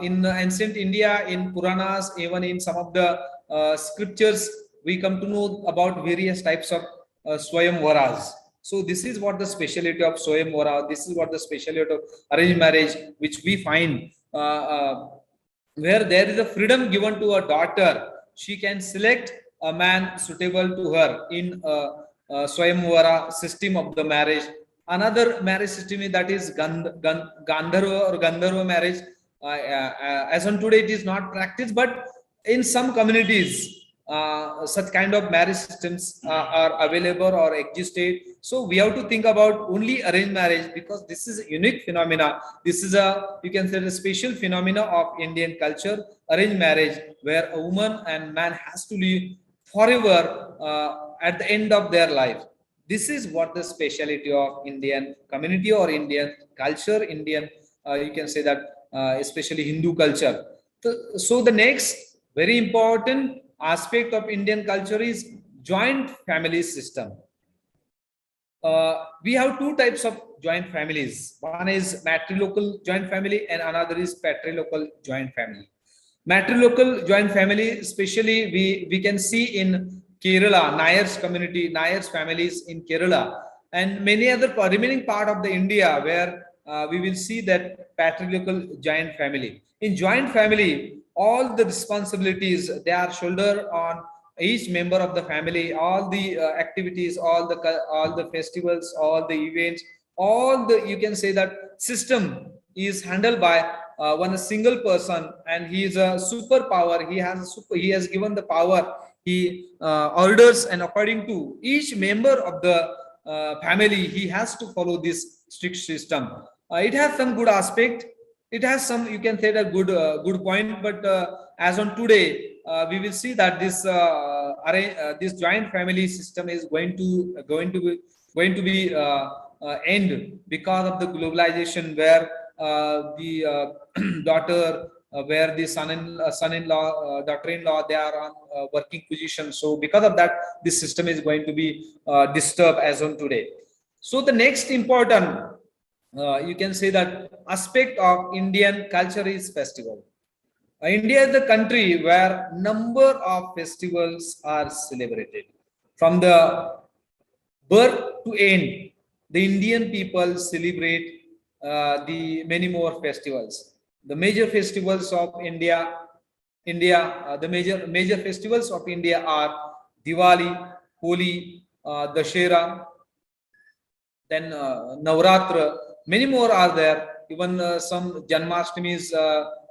in ancient India, in Puranas, even in some of the scriptures, we come to know about various types of Swayamvaras. So this is what the specialty of Swayamvara, this is what the specialty of arranged marriage, which we find where there is a freedom given to a daughter. She can select a man suitable to her in a Swayamvara system of the marriage. Another marriage system is that is Gandharva or Gandharva marriage. As on today, it is not practiced, but in some communities, such kind of marriage systems are available or existed. So we have to think about only arranged marriage, because this is a unique phenomena. This is a, you can say, a special phenomena of Indian culture, arranged marriage, where a woman and man has to live forever at the end of their life. This is what the speciality of Indian community or Indian culture, Indian, you can say that especially Hindu culture. So the next very important aspect of Indian culture is joint family system. We have two types of joint families. One is matrilocal joint family and another is patrilocal joint family. Matrilocal joint family, especially we can see in Kerala, Nayar's community, Nayar's families in Kerala, and many other remaining part of the India where we will see that patrilocal joint family. In joint family, all the responsibilities they are shouldered on each member of the family. All the activities, all the festivals, all the events, all the, you can say that system is handled by one single person, and he is a superpower. He has given the power. He orders, and according to each member of the family, he has to follow this strict system. It has some good aspect, it has some, you can say, that good point, but as on today we will see that this joint family system is going to be end because of the globalization, where the daughter, where the son-in-law, daughter-in-law, they are on working position. So because of that, this system is going to be disturbed as on today. So the next important, you can say that aspect of Indian culture is festival. India is the country where number of festivals are celebrated. From the birth to end, the Indian people celebrate the many more festivals. The major festivals of the major festivals of India are Diwali, Holi, Dashera, then Navratra, many more are there. Even some Janmashtamis,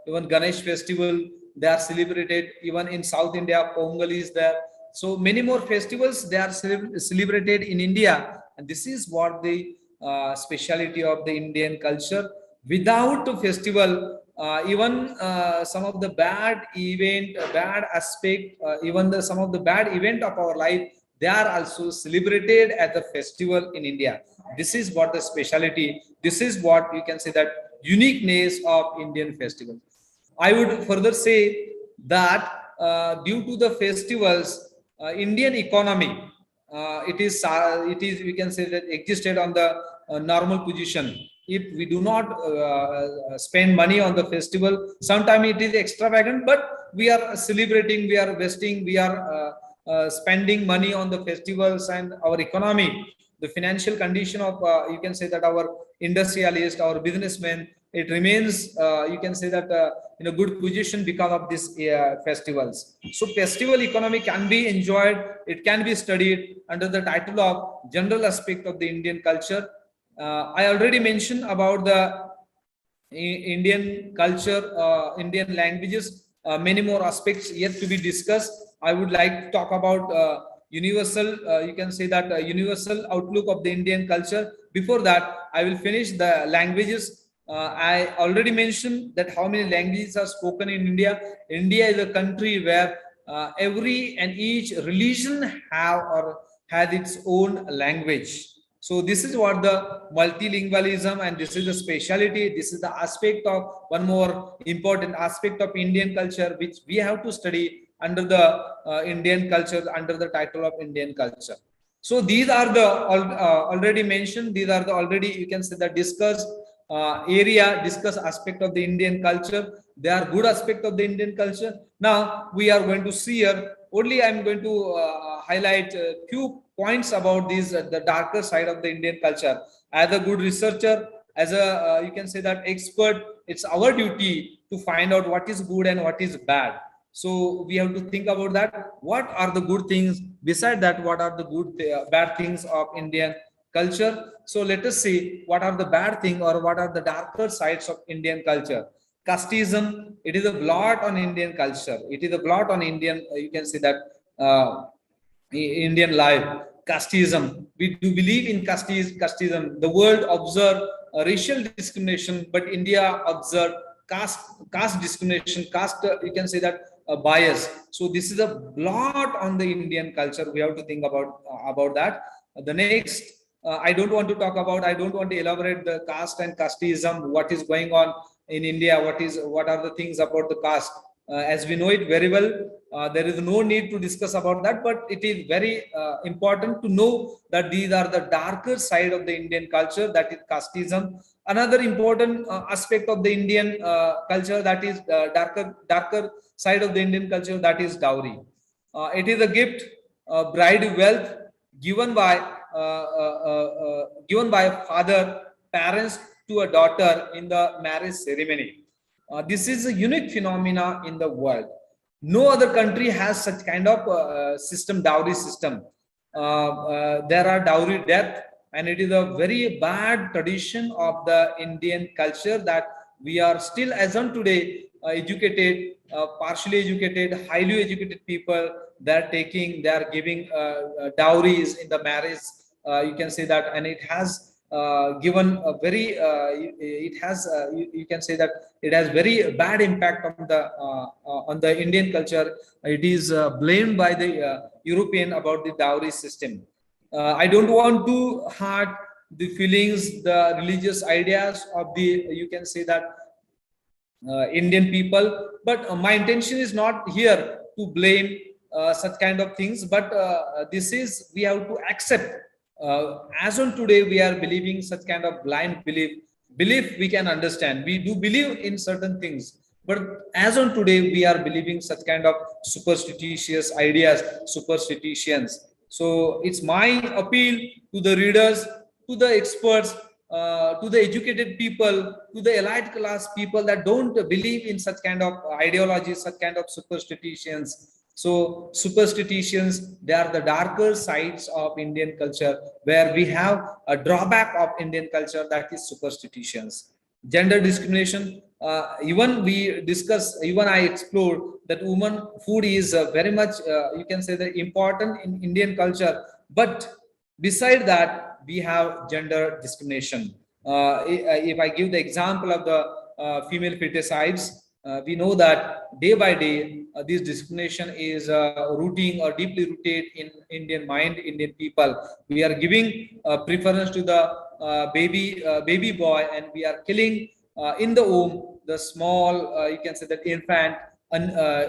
even Ganesh festival, they are celebrated. Even in South India, Pongal is there. So many more festivals they are celebrated in India, and this is what the speciality of the Indian culture. Without a festival, even some of the bad event, bad aspect, even some of the bad event of our life, they are also celebrated at the festival in India. This is what the speciality. This is what you can say that uniqueness of Indian festival. I would further say that due to the festivals, Indian economy, it is we can say that existed on the normal position. If we do not spend money on the festival, sometimes it is extravagant, but we are celebrating, we are vesting, we are spending money on the festivals, and our economy, the financial condition of you can say that our industrialist, our businessmen, it remains you can say that in a good position because of these festivals. So festival economy can be enjoyed, it can be studied under the title of general aspect of the Indian culture. I already mentioned about the Indian culture, Indian languages, many more aspects yet to be discussed. I would like to talk about universal, you can say that universal outlook of the Indian culture. Before that, I will finish the languages. I already mentioned that how many languages are spoken in India. India is a country where every and each religion have or has its own language. So this is what the multilingualism, and this is the speciality. This is the aspect of one more important aspect of Indian culture, which we have to study under the Indian culture, under the title of Indian culture. So these are the already mentioned. These are the already you can say the discussed discuss aspect of the Indian culture. They are good aspect of the Indian culture. Now we are going to see here. Only I am going to highlight a few points about these the darker side of the Indian culture. As a good researcher, as a you can say that expert, it's our duty to find out what is good and what is bad. So we have to think about that. What are the good things? Beside that, what are the good bad things of Indian culture? So let us see what are the bad thing or what are the darker sides of Indian culture. Casteism, it is a blot on Indian culture. It is a blot on Indian, you can say that Indian life. Casteism, we do believe in casteism. The world observe racial discrimination, but India observe caste discrimination, caste you can say that bias. So this is a blot on the Indian culture. We have to think about that. The next, I don't want to talk about. I don't want to elaborate the caste and casteism. What is going on in India? What are the things about the caste? As we know it very well, there is no need to discuss about that, but it is very important to know that these are the darker side of the Indian culture, that is casteism. Another important aspect of the Indian culture, that is darker side of the Indian culture, that is dowry. It is a gift, bride wealth given by given by father, parents to a daughter in the marriage ceremony. This is a unique phenomena in the world. No other country has such kind of system, dowry system. There are dowry death, and it is a very bad tradition of the Indian culture that we are still, as on today, educated, partially educated, highly educated people. They are giving dowries in the marriage. You can say that, and it has given a very it has you can say that it has very bad impact on the Indian culture. It is blamed by the European about the dowry system. I don't want to hurt the feelings, the religious ideas of the you can say that Indian people, but my intention is not here to blame such kind of things, but this is we have to accept. As on today, we are believing such kind of blind belief we can understand. We do believe in certain things, but as on today, we are believing such kind of superstitious ideas, superstitions. So it's my appeal to the readers, to the experts, to the educated people, to the elite class people that don't believe in such kind of ideologies, such kind of superstitions. So superstitions, they are the darker sides of Indian culture, where we have a drawback of Indian culture, that is superstitions. Gender discrimination, Even we discuss, even I explored that woman food is very much, you can say that important in Indian culture. But beside that, we have gender discrimination. If I give the example of the female feticides, we know that day by day, this discrimination is rooting or deeply rooted in Indian mind, Indian people. We are giving preference to the baby boy, and we are killing in the womb the small, you can say that infant,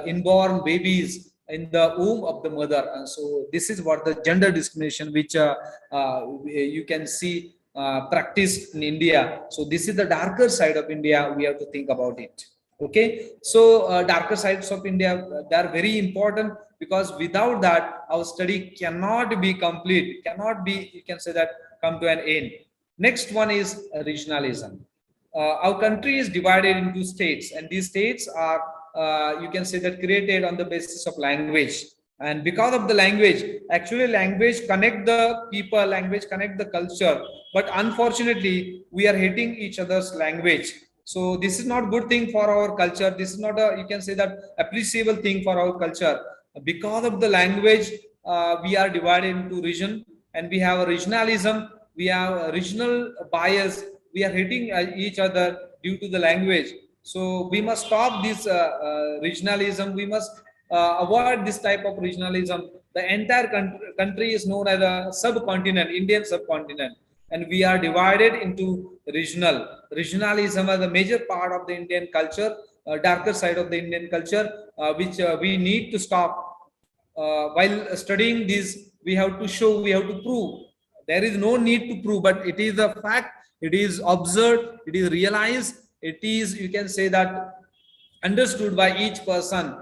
inborn babies in the womb of the mother. And so this is what the gender discrimination which you can see practiced in India. So this is the darker side of India. We have to think about it. Okay, so darker sides of India, they are very important, because without that our study cannot be complete, cannot be, you can say that, come to an end. Next one is regionalism. Our country is divided into states, and these states are, you can say that, created on the basis of language. And because of the language, actually language connect the people, language connect the culture, but unfortunately we are hating each other's language. So this is not good thing for our culture. This is not a, you can say that, appreciable thing for our culture. Because of the language, we are divided into region, and we have a regionalism, we have a regional bias, we are hating each other due to the language. So we must stop this regionalism. We must avoid this type of regionalism. The entire country is known as a subcontinent, Indian subcontinent, and we are divided into regional. Regionalism is a major part of the Indian culture, darker side of the Indian culture, which we need to stop. While studying this, we have to show, we have to prove. There is no need to prove, but it is a fact, it is observed, it is realized, it is, you can say that, understood by each person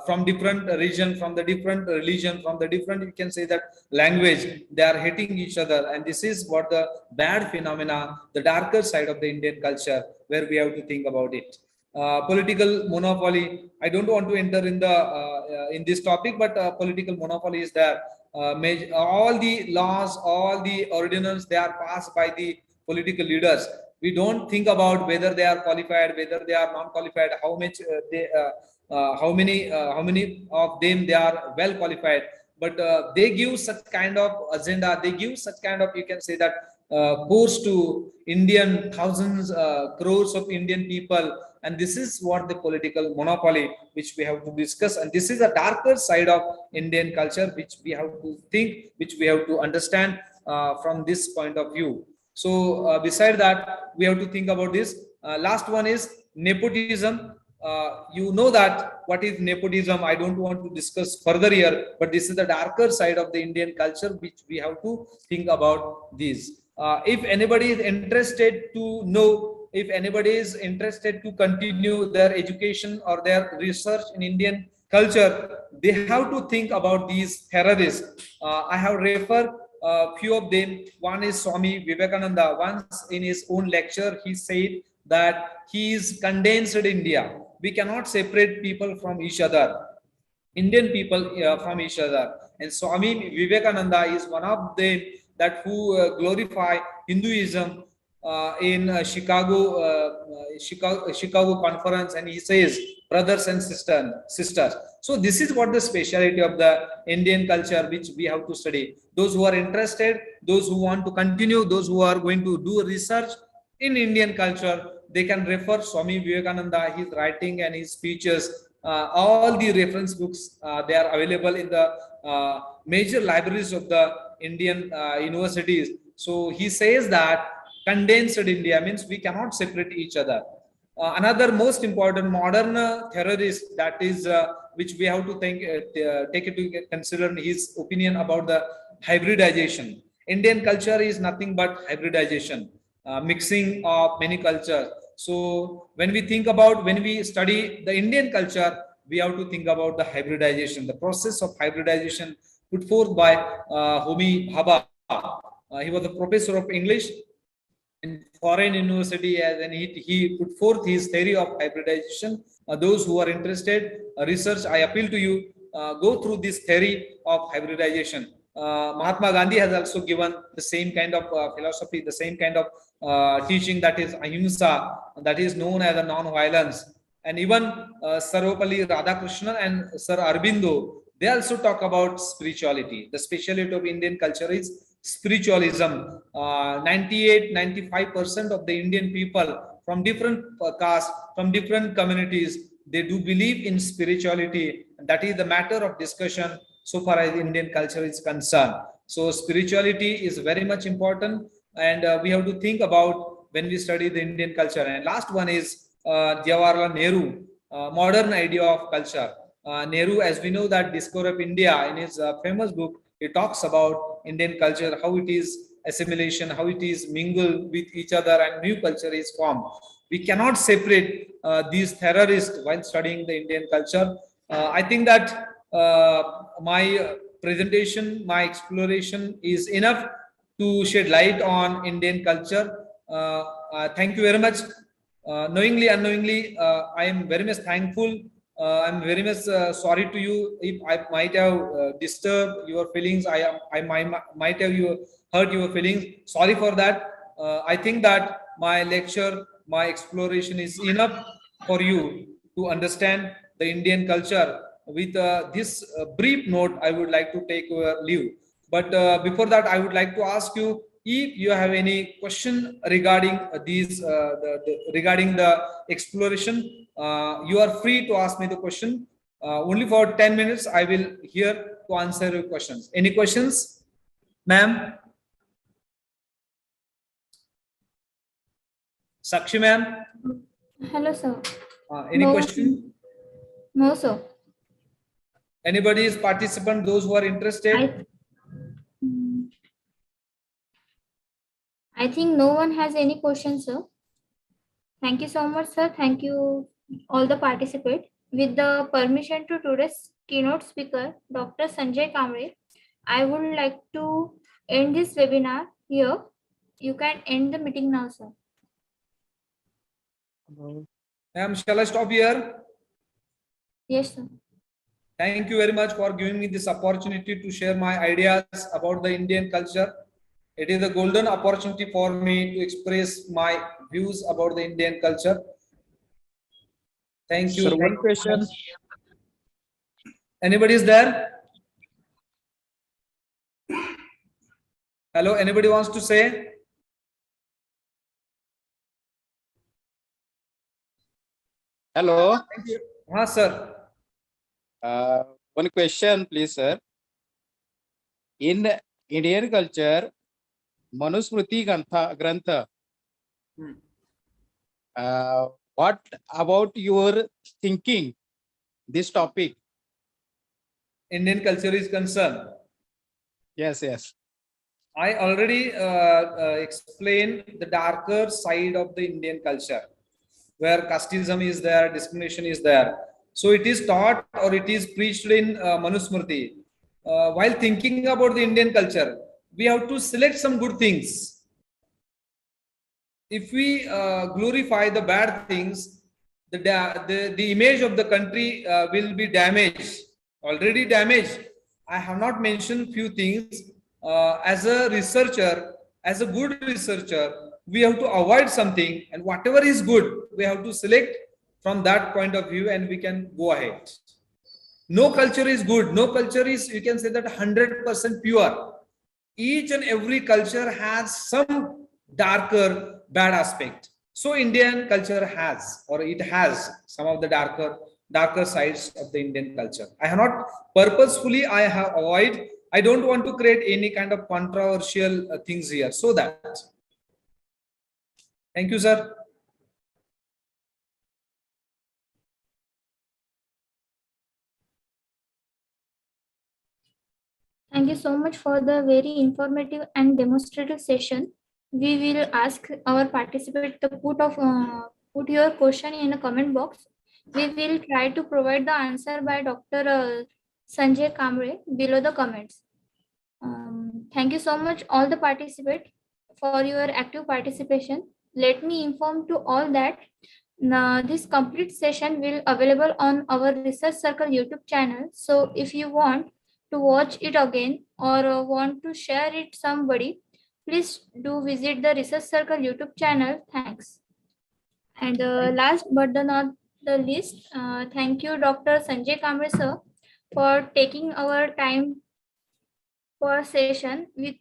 from different region, from the different religion, from the different, you can say that, language. They are hating each other, and this is what the bad phenomena, the darker side of the Indian culture, where we have to think about it. Political monopoly. I don't want to enter in this topic, but political monopoly is there. All the laws, all the ordinances, they are passed by the political leaders. We don't think about whether they are qualified, whether they are non-qualified, how much how many of them they are well qualified. But they give such kind of agenda, they give such kind of, you can say that, course to Indian thousands, crores of Indian people. And this is what the political monopoly which we have to discuss, and this is a darker side of Indian culture which we have to think, which we have to understand from this point of view. So beside that, we have to think about this. Last one is nepotism. You know that what is nepotism. I don't want to discuss further here, but this is the darker side of the Indian culture which we have to think about this. If anybody is interested to know, if anybody is interested to continue their education or their research in Indian culture, they have to think about these terrorists. I have referred few of them. One is Swami Vivekananda. Once in his own lecture, he said that he is condensed India. We cannot separate people from each other, Indian people from each other. And Swami Vivekananda is one of them that who glorify Hinduism in Chicago conference, and he says brothers and sisters. So this is what the speciality of the Indian culture which we have to study. Those who are interested, those who want to continue, those who are going to do research in Indian culture, they can refer Swami Vivekananda, his writing and his speeches. All the reference books, they are available in the major libraries of the Indian universities. So he says that condensed India means we cannot separate each other. Another most important modern theorist, that is which we have to think, take into consider his opinion about the hybridization. Indian culture is nothing but hybridization, mixing of many cultures. So when we think about, when we study the Indian culture, we have to think about the hybridization, the process of hybridization put forth by Homi Bhabha. He was a professor of English in foreign university, and he put forth his theory of hybridization. Those who are interested research, I appeal to you, go through this theory of hybridization. Mahatma Gandhi has also given the same kind of philosophy, the same kind of teaching, that is ahimsa, that is known as a non-violence. And even Sarvapalli Radhakrishnan and Sir Aurobindo, they also talk about spirituality. The speciality of Indian culture is spiritualism. 98-95% of the Indian people from different castes, from different communities, they do believe in spirituality. That is the matter of discussion so far as Indian culture is concerned. So spirituality is very much important, and we have to think about when we study the Indian culture. And last one is Jawaharlal Nehru, modern idea of culture. Nehru, as we know, that Discover of India, in his famous book, he talks about Indian culture, how it is assimilation, how it is mingled with each other, and new culture is formed. We cannot separate these terrorists while studying the Indian culture. I think that my presentation, my exploration is enough to shed light on Indian culture. Thank you very much. Knowingly, unknowingly, I am very much thankful. I'm very much sorry to you if I might have disturbed your feelings. I might have hurt your feelings. Sorry for that. I think that my lecture, my exploration is enough for you to understand the Indian culture. With this brief note, I would like to take leave. But before that, I would like to ask you if you have any question regarding regarding the exploration. You are free to ask me the question. Only for 10 minutes, I will here to answer your questions. Any questions, ma'am? Sakshi, ma'am? Hello, sir. Any No, question? no, sir. Anybody is participant, those who are interested? I think no one has any questions, sir. Thank you so much, sir. Thank you, all the participants. With the permission to today's keynote speaker, Dr. Sanjay Kamre, I would like to end this webinar here. You can end the meeting now, sir. Ma'am, shall I stop here? Yes, sir. Thank you very much for giving me this opportunity to share my ideas about the Indian culture. It is a golden opportunity for me to express my views about the Indian culture. Thank you. Sir, one question. Anybody is there? Hello, anybody wants to say? Hello. Thank you. Sir. One question, please, sir. In Indian culture, Manusmriti Grantha. What about your thinking this topic? Indian culture is concerned. Yes, yes. I already explained the darker side of the Indian culture, where casteism is there, discrimination is there. So it is taught or it is preached in Manusmriti. While thinking about the Indian culture, we have to select some good things. If we glorify the bad things, the image of the country will be damaged, already damaged. I have not mentioned few things. As a researcher, as a good researcher, we have to avoid something, and whatever is good, we have to select from that point of view, and we can go ahead. No culture is good. No culture is, you can say that 100% pure. Each and every culture has some darker, bad aspect. So Indian culture has, or it has some of the darker sides of the Indian culture. I have not purposefully, I have avoid. I don't want to create any kind of controversial things here. So that. Thank you, sir. Thank you so much for the very informative and demonstrative session. We will ask our participant to put your question in a comment box. We will try to provide the answer by Dr. Sanjay Kamre below the comments. Thank you so much all the participants for your active participation. Let me inform to all that this complete session will available on our Research Circle YouTube channel. So if you want to watch it again or want to share it somebody, please do visit the Research Circle YouTube channel. Thanks. And last but not the least, thank you, Dr. Sanjay Kamble sir, for taking our time for session. With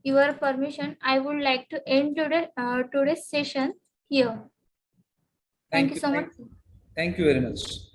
your permission, I would like to end today's session here. Thank Thank you you. so much. Thank you very much.